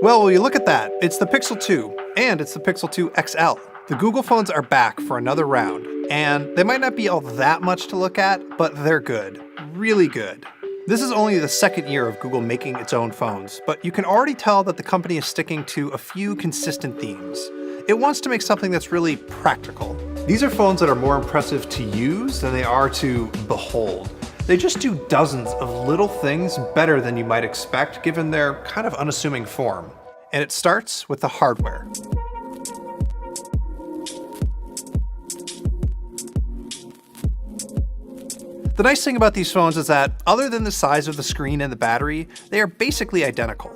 Well, will you look at that? It's the Pixel 2, and it's the Pixel 2 XL. The Google phones are back for another round, and they might not be all that much to look at, but they're good. Really good. This is only the second year of Google making its own phones, but you can already tell that the company is sticking to a few consistent themes. It wants to make something that's really practical. These are phones that are more impressive to use than they are to behold. They just do dozens of little things better than you might expect given their kind of unassuming form. And it starts with the hardware. The nice thing about these phones is that, other than the size of the screen and the battery, they are basically identical.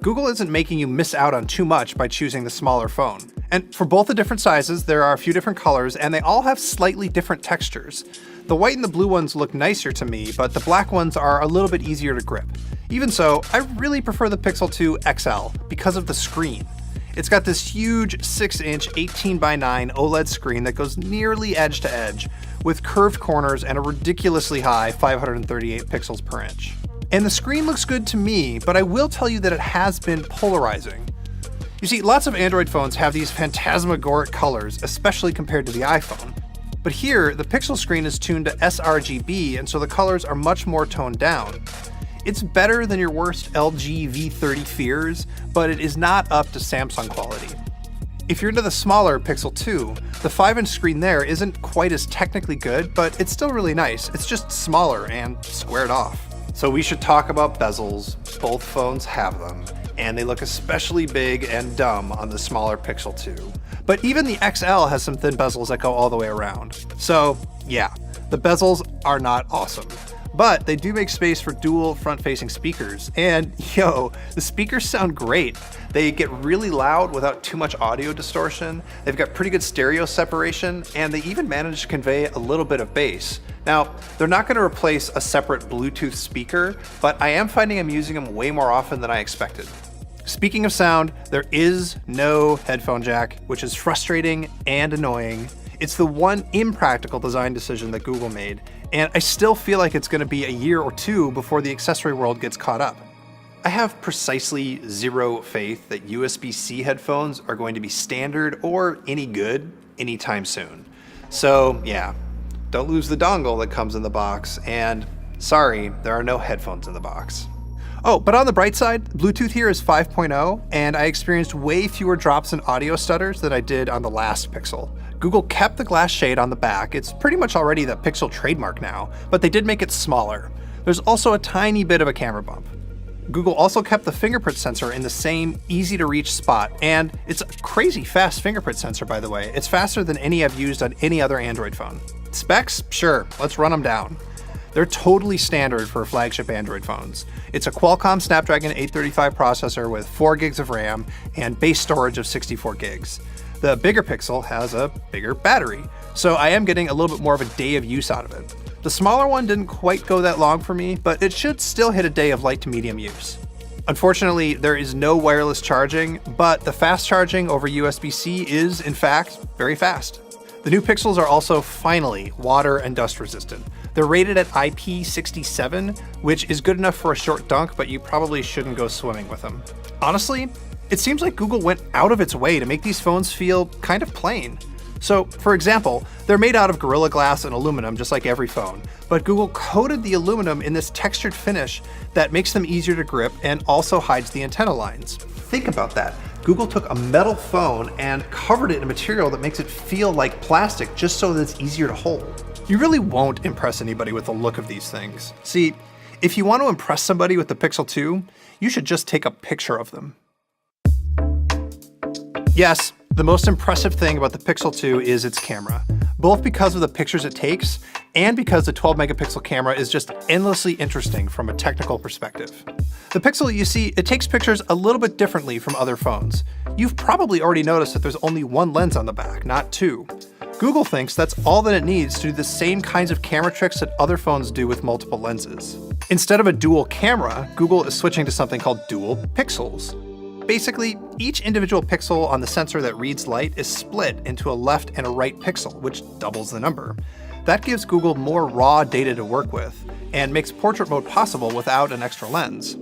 Google isn't making you miss out on too much by choosing the smaller phone. And for both the different sizes, there are a few different colors, and they all have slightly different textures. The white and the blue ones look nicer to me, but the black ones are a little bit easier to grip. Even so, I really prefer the Pixel 2 XL because of the screen. It's got this huge 6-inch 18:9 OLED screen that goes nearly edge to edge, with curved corners and a ridiculously high 538 pixels per inch. And the screen looks good to me, but I will tell you that it has been polarizing. You see, lots of Android phones have these phantasmagoric colors, especially compared to the iPhone. But here, the Pixel screen is tuned to sRGB, and so the colors are much more toned down. It's better than your worst LG V30 fears, but it is not up to Samsung quality. If you're into the smaller Pixel 2, the 5-inch screen there isn't quite as technically good, but it's still really nice. It's just smaller and squared off. So we should talk about bezels. Both phones have them, and they look especially big and dumb on the smaller Pixel 2. But even the XL has some thin bezels that go all the way around. So yeah, the bezels are not awesome. But they do make space for dual front-facing speakers, and yo, the speakers sound great. They get really loud without too much audio distortion, they've got pretty good stereo separation, and they even manage to convey a little bit of bass. Now, they're not going to replace a separate Bluetooth speaker, but I am finding I'm using them way more often than I expected. Speaking of sound, there is no headphone jack, which is frustrating and annoying. It's the one impractical design decision that Google made, and I still feel like it's going to be a year or two before the accessory world gets caught up. I have precisely zero faith that USB-C headphones are going to be standard or any good anytime soon. So yeah, don't lose the dongle that comes in the box, and sorry, there are no headphones in the box. Oh, but on the bright side, Bluetooth here is 5.0, and I experienced way fewer drops and audio stutters than I did on the last Pixel. Google kept the glass shade on the back. It's pretty much already the Pixel trademark now, but they did make it smaller. There's also a tiny bit of a camera bump. Google also kept the fingerprint sensor in the same easy-to-reach spot, and it's a crazy fast fingerprint sensor, by the way. It's faster than any I've used on any other Android phone. Specs? Sure, let's run them down. They're totally standard for flagship Android phones. It's a Qualcomm Snapdragon 835 processor with 4 gigs of RAM and base storage of 64 gigs. The bigger Pixel has a bigger battery, so I am getting a little bit more of a day of use out of it. The smaller one didn't quite go that long for me, but it should still hit a day of light to medium use. Unfortunately, there is no wireless charging, but the fast charging over USB-C is, in fact, very fast. The new Pixels are also finally water and dust resistant. They're rated at IP67, which is good enough for a short dunk, but you probably shouldn't go swimming with them. Honestly, it seems like Google went out of its way to make these phones feel kind of plain. So, for example, they're made out of Gorilla Glass and aluminum just like every phone, but Google coated the aluminum in this textured finish that makes them easier to grip and also hides the antenna lines. Think about that. Google took a metal phone and covered it in a material that makes it feel like plastic just so that it's easier to hold. You really won't impress anybody with the look of these things. See, if you want to impress somebody with the Pixel 2, you should just take a picture of them. Yes, the most impressive thing about the Pixel 2 is its camera, both because of the pictures it takes and because the 12 megapixel camera is just endlessly interesting from a technical perspective. The Pixel, you see, it takes pictures a little bit differently from other phones. You've probably already noticed that there's only one lens on the back, not two. Google thinks that's all that it needs to do the same kinds of camera tricks that other phones do with multiple lenses. Instead of a dual camera, Google is switching to something called dual pixels. Basically, each individual pixel on the sensor that reads light is split into a left and a right pixel, which doubles the number. That gives Google more raw data to work with, and makes portrait mode possible without an extra lens.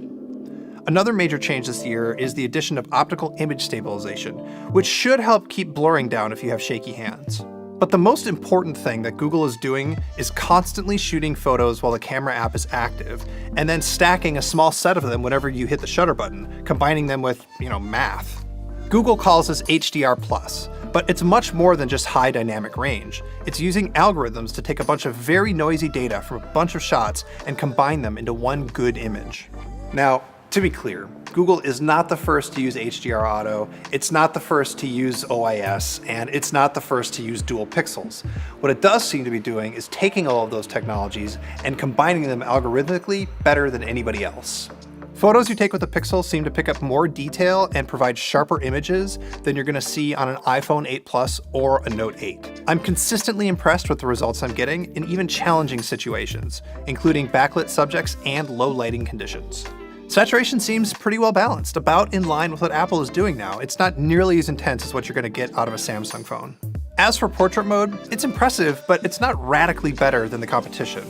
Another major change this year is the addition of optical image stabilization, which should help keep blurring down if you have shaky hands. But the most important thing that Google is doing is constantly shooting photos while the camera app is active, and then stacking a small set of them whenever you hit the shutter button, combining them with, math. Google calls this HDR+, but it's much more than just high dynamic range. It's using algorithms to take a bunch of very noisy data from a bunch of shots and combine them into one good image. Now, to be clear, Google is not the first to use HDR Auto, it's not the first to use OIS, and it's not the first to use dual pixels. What it does seem to be doing is taking all of those technologies and combining them algorithmically better than anybody else. Photos you take with the Pixel seem to pick up more detail and provide sharper images than you're going to see on an iPhone 8 Plus or a Note 8. I'm consistently impressed with the results I'm getting in even challenging situations, including backlit subjects and low lighting conditions. Saturation seems pretty well balanced, about in line with what Apple is doing now. It's not nearly as intense as what you're going to get out of a Samsung phone. As for portrait mode, it's impressive, but it's not radically better than the competition.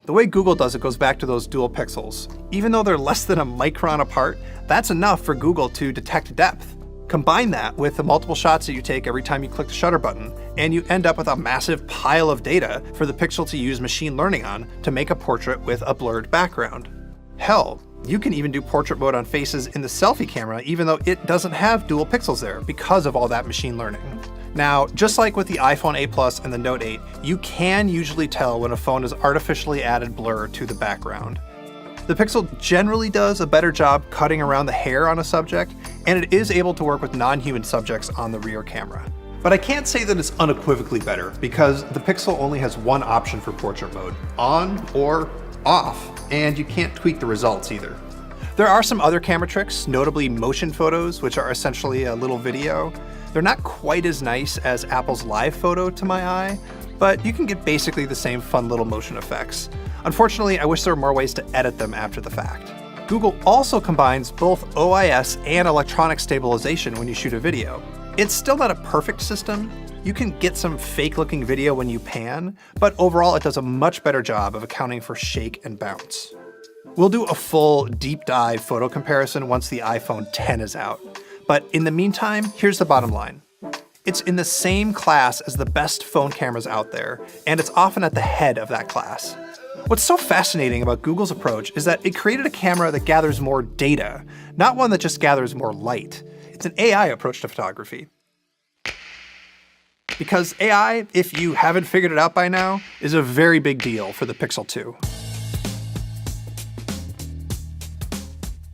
The way Google does it goes back to those dual pixels. Even though they're less than a micron apart, that's enough for Google to detect depth. Combine that with the multiple shots that you take every time you click the shutter button, and you end up with a massive pile of data for the Pixel to use machine learning on to make a portrait with a blurred background. Hell, you can even do portrait mode on faces in the selfie camera even though it doesn't have dual pixels there because of all that machine learning. Now, just like with the iPhone 8 Plus and the Note 8, you can usually tell when a phone has artificially added blur to the background. The Pixel generally does a better job cutting around the hair on a subject, and it is able to work with non-human subjects on the rear camera. But I can't say that it's unequivocally better because the Pixel only has one option for portrait mode, on or off, and you can't tweak the results either. There are some other camera tricks, notably motion photos, which are essentially a little video. They're not quite as nice as Apple's Live Photo to my eye, but you can get basically the same fun little motion effects. Unfortunately, I wish there were more ways to edit them after the fact. Google also combines both OIS and electronic stabilization when you shoot a video. It's still not a perfect system. You can get some fake-looking video when you pan, but overall it does a much better job of accounting for shake and bounce. We'll do a full deep dive photo comparison once the iPhone X is out. But in the meantime, here's the bottom line. It's in the same class as the best phone cameras out there, and it's often at the head of that class. What's so fascinating about Google's approach is that it created a camera that gathers more data, not one that just gathers more light. It's an AI approach to photography. Because AI, if you haven't figured it out by now, is a very big deal for the Pixel 2.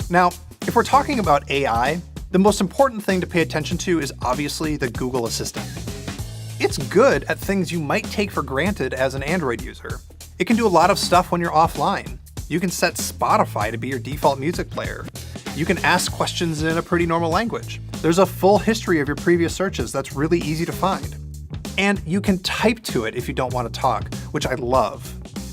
Now, if we're talking about AI, the most important thing to pay attention to is obviously the Google Assistant. It's good at things you might take for granted as an Android user. It can do a lot of stuff when you're offline. You can set Spotify to be your default music player. You can ask questions in a pretty normal language. There's a full history of your previous searches that's really easy to find. And you can type to it if you don't want to talk, which I love.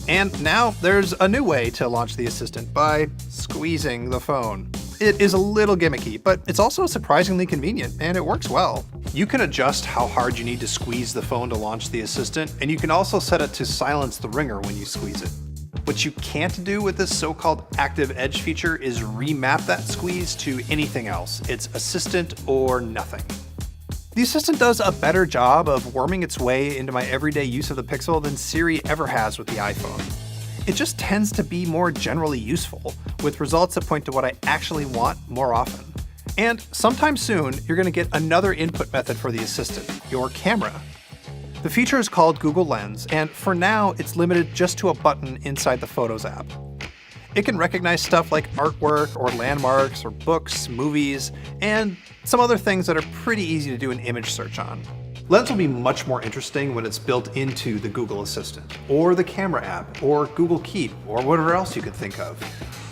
And now there's a new way to launch the Assistant by squeezing the phone. It is a little gimmicky, but it's also surprisingly convenient, and it works well. You can adjust how hard you need to squeeze the phone to launch the Assistant, and you can also set it to silence the ringer when you squeeze it. What you can't do with this so-called Active Edge feature is remap that squeeze to anything else. It's Assistant or nothing. The Assistant does a better job of worming its way into my everyday use of the Pixel than Siri ever has with the iPhone. It just tends to be more generally useful, with results that point to what I actually want more often. And sometime soon, you're going to get another input method for the Assistant, your camera. The feature is called Google Lens, and for now, it's limited just to a button inside the Photos app. It can recognize stuff like artwork or landmarks or books, movies, and some other things that are pretty easy to do an image search on. Lens will be much more interesting when it's built into the Google Assistant, or the Camera app, or Google Keep, or whatever else you could think of.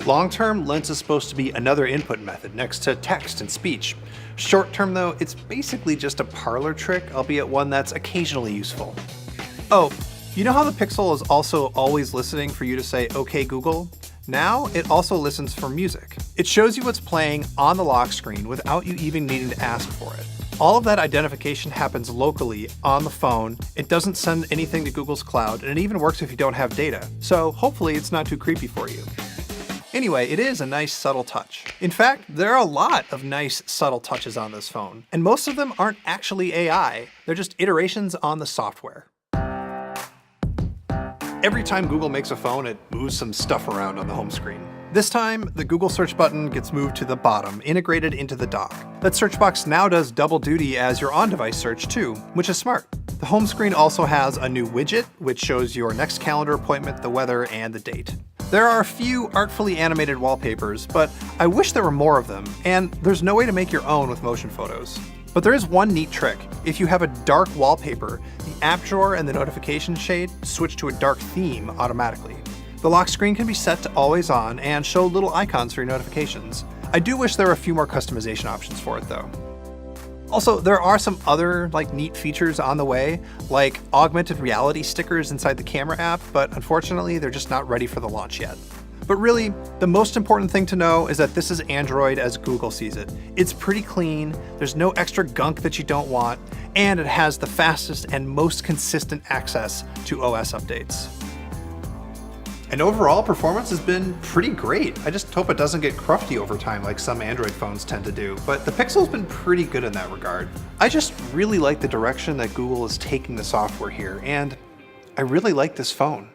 Long-term, Lens is supposed to be another input method next to text and speech. Short-term though, it's basically just a parlor trick, albeit one that's occasionally useful. Oh, you know how the Pixel is also always listening for you to say, "Okay Google"? Now, it also listens for music. It shows you what's playing on the lock screen without you even needing to ask for it. All of that identification happens locally on the phone. It doesn't send anything to Google's cloud, and it even works if you don't have data. So hopefully it's not too creepy for you. Anyway, it is a nice subtle touch. In fact, there are a lot of nice subtle touches on this phone, and most of them aren't actually AI, they're just iterations on the software. Every time Google makes a phone, it moves some stuff around on the home screen. This time, the Google search button gets moved to the bottom, integrated into the dock. That search box now does double duty as your on-device search too, which is smart. The home screen also has a new widget, which shows your next calendar appointment, the weather, and the date. There are a few artfully animated wallpapers, but I wish there were more of them, and there's no way to make your own with motion photos. But there is one neat trick. If you have a dark wallpaper, the app drawer and the notification shade switch to a dark theme automatically. The lock screen can be set to always on and show little icons for your notifications. I do wish there were a few more customization options for it though. Also, there are some other neat features on the way, like augmented reality stickers inside the camera app, but unfortunately they're just not ready for the launch yet. But really, the most important thing to know is that this is Android as Google sees it. It's pretty clean, there's no extra gunk that you don't want, and it has the fastest and most consistent access to OS updates. And overall, performance has been pretty great. I just hope it doesn't get crufty over time like some Android phones tend to do, but the Pixel's been pretty good in that regard. I just really like the direction that Google is taking the software here, and I really like this phone.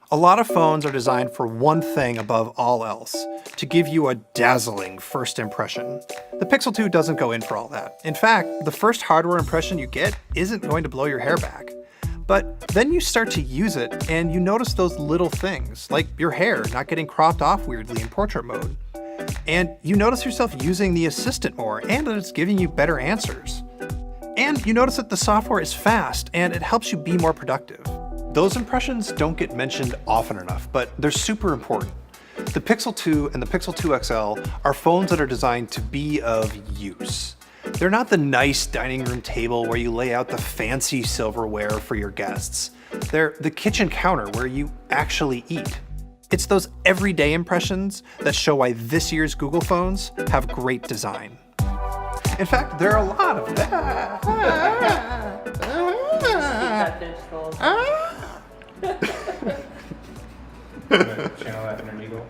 A lot of phones are designed for one thing above all else, to give you a dazzling first impression. The Pixel 2 doesn't go in for all that. In fact, the first hardware impression you get isn't going to blow your hair back. But then you start to use it and you notice those little things, like your hair not getting cropped off weirdly in portrait mode. And you notice yourself using the assistant more and that it's giving you better answers. And you notice that the software is fast and it helps you be more productive. Those impressions don't get mentioned often enough, but they're super important. The Pixel 2 and the Pixel 2 XL are phones that are designed to be of use. They're not the nice dining room table where you lay out the fancy silverware for your guests. They're the kitchen counter where you actually eat. It's those everyday impressions that show why this year's Google phones have great design. In fact, there are a lot of that. Channel that inner eagle.